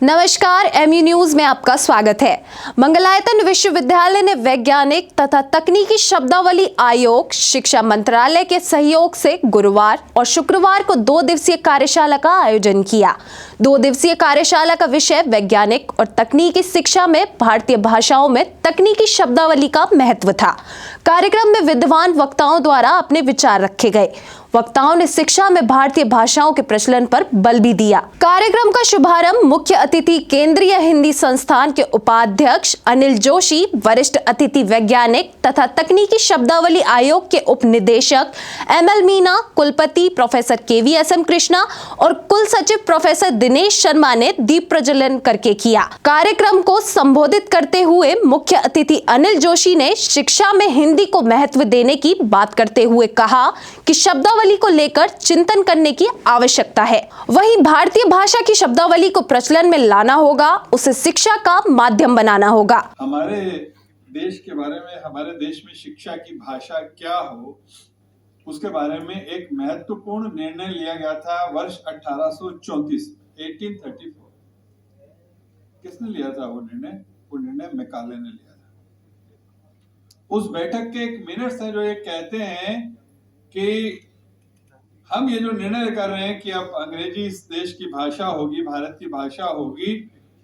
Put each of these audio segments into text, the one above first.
नमस्कार, MU news में आपका स्वागत है। मंगलायतन विश्वविद्यालय ने वैज्ञानिक तथा तकनीकी शब्दावली आयोग, शिक्षा मंत्रालय के सहयोग से गुरुवार और शुक्रवार को 2 दिवसीय कार्यशाला का आयोजन किया। 2 दिवसीय कार्यशाला का विषय वैज्ञानिक और तकनीकी शिक्षा में भारतीय भाषाओं में तकनीकी शब्दावली का महत्व था। कार्यक्रम में विद्वान वक्ताओं द्वारा अपने विचार रखे गए। वक्ताओं ने शिक्षा में भारतीय भाषाओं के प्रचलन पर बल भी दिया। कार्यक्रम का शुभारंभ मुख्य अतिथि केंद्रीय हिंदी संस्थान के उपाध्यक्ष अनिल जोशी, वरिष्ठ अतिथि वैज्ञानिक तथा तकनीकी शब्दावली आयोग के उप निदेशक ML मीना, कुलपति प्रोफेसर KVSM कृष्णा और कुल सचिव प्रोफेसर दिनेश शर्मा ने दीप प्रज्वलन करके किया। कार्यक्रम को संबोधित करते हुए मुख्य अतिथि अनिल जोशी ने शिक्षा में हिंदी को महत्व देने की बात करते हुए कहा कि शब्दावली को लेकर चिंतन करने की आवश्यकता है। वहीं भारतीय भाषा की शब्दावली को प्रचलन में लाना होगा, उसे शिक्षा का माध्यम बनाना होगा। हमारे देश के बारे में, हमारे देश में शिक्षा की भाषा क्या हो, उसके बारे में एक महत्वपूर्ण निर्णय लिया गया था वर्ष 1834। किसने लिया था वो निर्णय? वो निर्णय मैकाले ने लिया था। उस बैठक के एक मिनट्स हैं जो ये कहते हैं कि हम ये जो निर्णय कर रहे हैं कि अब अंग्रेजी इस देश की भाषा होगी, भारत की भाषा होगी,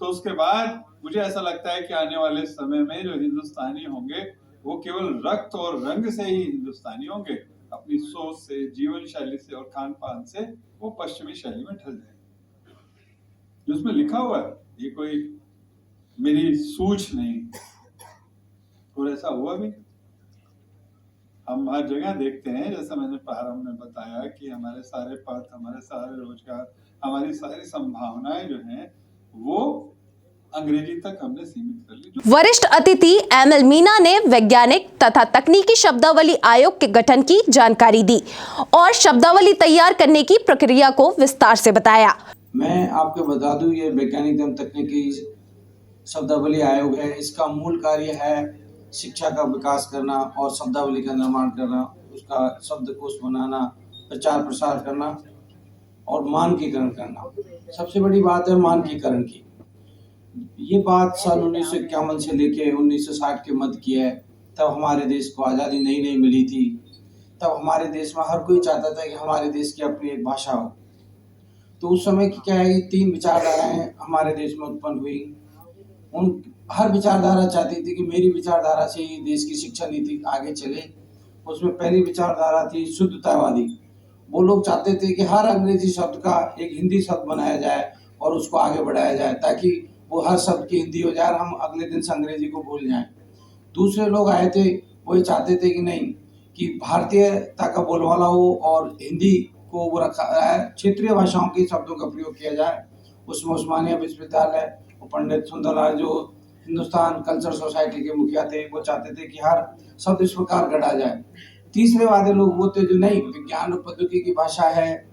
तो उसके बाद मुझे ऐसा लगता है कि आने वाले समय में जो हिंदुस्तानी होंगे वो केवल रक्त और रंग से ही हिंदुस्तानी होंगे, अपनी सोच से, जीवन शैली से और खान पान से वो पश्चिमी शैली में ढल जाएंगे। जिसमें लिखा हुआ है, ये कोई मेरी सूझ नहीं, और ऐसा हुआ भी। हम हर जगह देखते हैं, जैसा मैंने प्रारंभ में बताया, कि हमारे सारे पथ, हमारे सारे रोजगार, हमारी सारी संभावनाएं जो हैं वो अंग्रेजी तक हमने सीमित कर ली। वरिष्ठ अतिथि ML मीना ने वैज्ञानिक तथा तकनीकी शब्दावली आयोग के गठन की जानकारी दी और शब्दावली तैयार करने की प्रक्रिया को विस्तार से बताया। मैं आपको बता दूं, ये वैज्ञानिक एवं तकनीकी शब्दावली आयोग है। इसका मूल कार्य है शिक्षा का विकास करना और शब्दावली का निर्माण करना, उसका शब्दकोश बनाना, प्रचार प्रसार करना और मानकीकरण करना। सबसे बड़ी बात है मानकीकरण की। ये बात सन 1951 से लेके 1960 के मध्य की है। तब हमारे देश को आज़ादी नई मिली थी। तब हमारे देश में हर कोई चाहता था कि हमारे देश की अपनी एक भाषा हो। तो उस समय की क्या है, 3 विचारधाराएं हमारे देश में उत्पन्न हुई। उन हर विचारधारा चाहती थी कि मेरी विचारधारा से ही देश की शिक्षा नीति आगे चले। उसमें पहली विचारधारा थी शुद्धतावादी। वो लोग चाहते थे कि हर अंग्रेजी शब्द का एक हिंदी शब्द बनाया जाए और उसको आगे बढ़ाया जाए, ताकि वो हर शब्द की हिंदी हो जाए और हम अगले दिन से अंग्रेजी को भूल जाएं। दूसरे लोग आए थे, वो ये चाहते थे कि नहीं, कि भारतीयता का बोलबाला हो और हिंदी को वो रखा है, क्षेत्रीय भाषाओं के शब्दों का प्रयोग किया जाए। उसमें उस्मानिया विश्वविद्यालय और पंडित सुंदरलाल, जो हिंदुस्तान कल्चर सोसाइटी के मुखिया थे, वो चाहते थे कि हर शब्द इस प्रकार गढ़ा जाए। तीसरे वाले लोग वो थे जो नहीं, विज्ञान और प्रौद्योगिकी की भाषा है,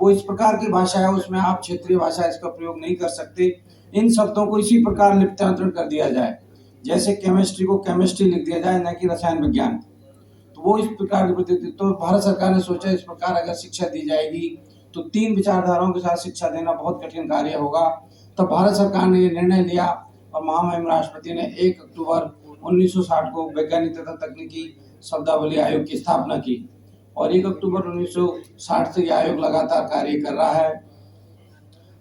वो इस प्रकार की भाषा है, उसमें आप क्षेत्रीय भाषा इसका प्रयोग नहीं कर सकते। इन शब्दों को इसी प्रकार लिप्यंतरण कर दिया जाए, जैसे केमिस्ट्री को केमिस्ट्री लिख दिया जाए, न कि रसायन विज्ञान। तो वो इस प्रकार की, तो भारत सरकार ने सोचा इस प्रकार अगर शिक्षा दी जाएगी तो 3 विचारधाराओं के साथ शिक्षा देना बहुत कठिन कार्य होगा। तब भारत सरकार ने ये निर्णय लिया और महामहिम राष्ट्रपति ने 1 अक्टूबर 1960 को वैज्ञानिक तथा तकनीकी शब्दावली आयोग की स्थापना की और 1 अक्टूबर 1960 से यह आयोग लगातार कार्य कर रहा है।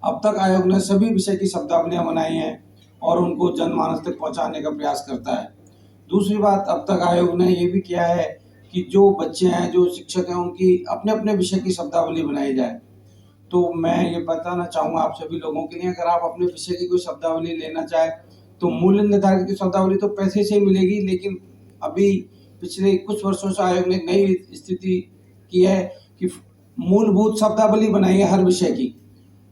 अब तक आयोग ने सभी विषय की शब्दावलियां बनाई हैं और उनको जनमानस तक पहुंचाने का प्रयास करता है। दूसरी बात, अब तक आयोग ने ये भी किया है कि जो बच्चे हैं, जो शिक्षक हैं, उनकी अपने अपने विषय की शब्दावली बनाई जाए। तो मैं ये बताना चाहूँगा आप सभी लोगों के लिए, अगर आप अपने विषय की कोई शब्दावली लेना चाहे तो मूल्य निर्धारित की शब्दावली तो पैसे से ही मिलेगी, लेकिन अभी पिछले कुछ वर्षों से आयोग ने नई स्थिति की है कि मूलभूत शब्दावली बनाई है हर विषय की।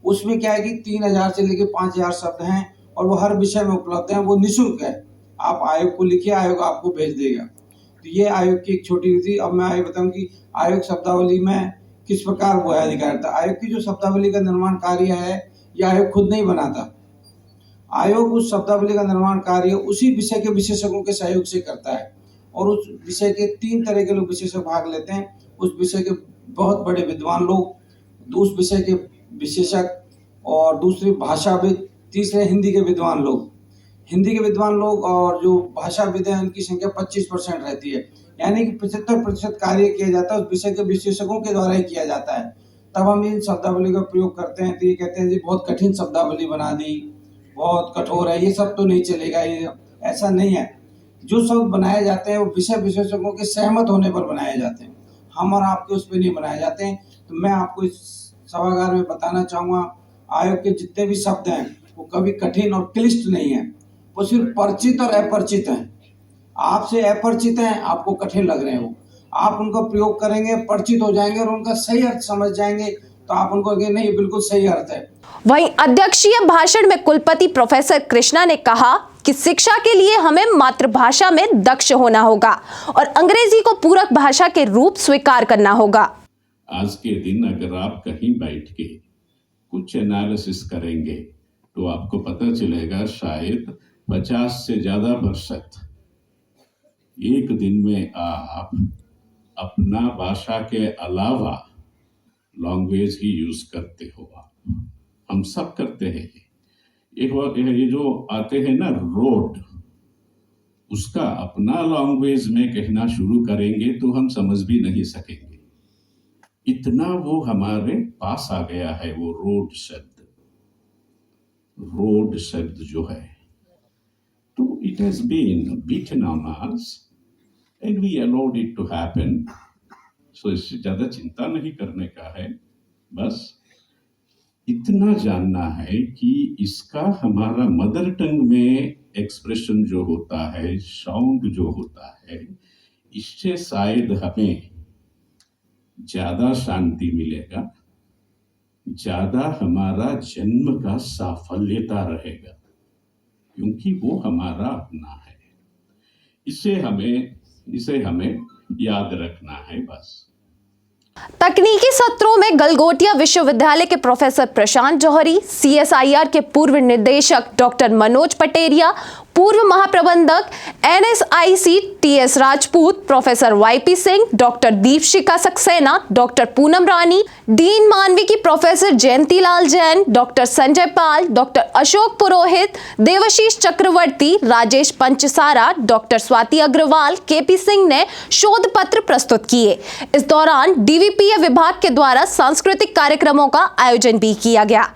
उसमें क्या है कि 3000 से लेकर 5000 शब्द हैं और वो हर विषय में उपलब्ध हैं, वो निःशुल्क है। आप आयोग को लिखिए, आयोग आपको भेज देगा। तो ये आयोग की एक छोटी विधि। अब मैं आगे बताऊँ कि आयोग शब्दावली में किस प्रकार वो अधिकारिता। आयोग की जो शब्दावली का निर्माण कार्य है, यह आयोग खुद नहीं बनाता। आयोग उस शब्दावली का निर्माण कार्य उसी विषय के विशेषज्ञों के सहयोग से करता है और उस विषय के 3 तरह के लोग विशेषज्ञ भाग लेते हैं। उस विषय के बहुत बड़े विद्वान लोग, उस विषय के विशेषज्ञ और दूसरी भाषाविद, तीसरे हिंदी के विद्वान लोग। हिंदी के विद्वान लोग और जो भाषाविद हैं उनकी संख्या 25% रहती है, यानी कि 75% कार्य किया जाता है उस विषय के विशेषज्ञों के द्वारा ही किया जाता है। तब हम इन शब्दावली का प्रयोग करते हैं तो ये कहते हैं जी बहुत कठिन शब्दावली बना दी, बहुत कठोर है, ये सब तो नहीं चलेगा, ये ऐसा नहीं है। जो शब्द बनाए जाते हैं वो विषय विशेषज्ञों के सहमत होने पर बनाए जाते हैं, हम और आपके उस पर नहीं बनाए जाते हैं। तो मैं आपको इस सभागार में बताना चाहूँगा, आयोग के जितने भी शब्द हैं वो कभी कठिन और क्लिष्ट नहीं है, वो सिर्फ परिचित और अपरिचित हैं। आपसे अपरिचित हैं, आपको कठिन लग रहे हैं, वो आप उनका प्रयोग करेंगे, परिचित हो जाएंगे और उनका सही अर्थ समझ जाएंगे तो आप उनको कहेंगे नहीं बिल्कुल सही अर्थ है। वहीं अध्यक्षीय भाषण में कुलपति प्रोफेसर कृष्णा ने कहा कि शिक्षा के लिए हमें मातृभाषा में दक्ष होना होगा और अंग्रेजी को पूरक भाषा के रूप स्वीकार करना होगा। आज के दिन अगर आप कहीं बैठ के कुछ एनालिसिस करेंगे तो आपको पता चलेगा शायद 50 से ज्यादा % एक दिन में आप अपना भाषा के अलावा लैंग्वेज ही यूज करते हो। हम सब करते हैं। ये जो आते हैं ना रोड, उसका अपना लैंग्वेज में कहना शुरू करेंगे तो हम समझ भी नहीं सकेंगे, इतना वो हमारे पास आ गया है। वो रोड शब्द जो है, तो it has been beaten on us and we allowed it to happen. So इससे ज्यादा चिंता नहीं करने का है, बस इतना जानना है कि इसका हमारा मदर टंग में एक्सप्रेशन जो होता है, साउंड जो होता है, इससे शायद हमें ज्यादा शांति मिलेगा, ज्यादा हमारा जन्म का साफल्यता रहेगा, क्योंकि वो हमारा अपना है। इसे हमें याद रखना है बस। तकनीकी सत्रों में गलगोटिया विश्वविद्यालय के प्रोफेसर प्रशांत जौहरी, CSIR के पूर्व निदेशक डॉक्टर मनोज पटेरिया, पूर्व महाप्रबंधक NSIC TS Rajput, professor YP Singh, doctor Deepshikha Saxena, doctor Poonam Rani, dean मानविकी professor Jayantilal Jain, doctor Sanjay Pal, doctor Ashok Purohit, Devashish Chakraborty, Rajesh Panchsara, doctor Swati Agarwal, KP Singh ने शोध पत्र प्रस्तुत किए। इस दौरान DVPA विभाग के द्वारा सांस्कृतिक कार्यक्रमों का आयोजन भी किया गया।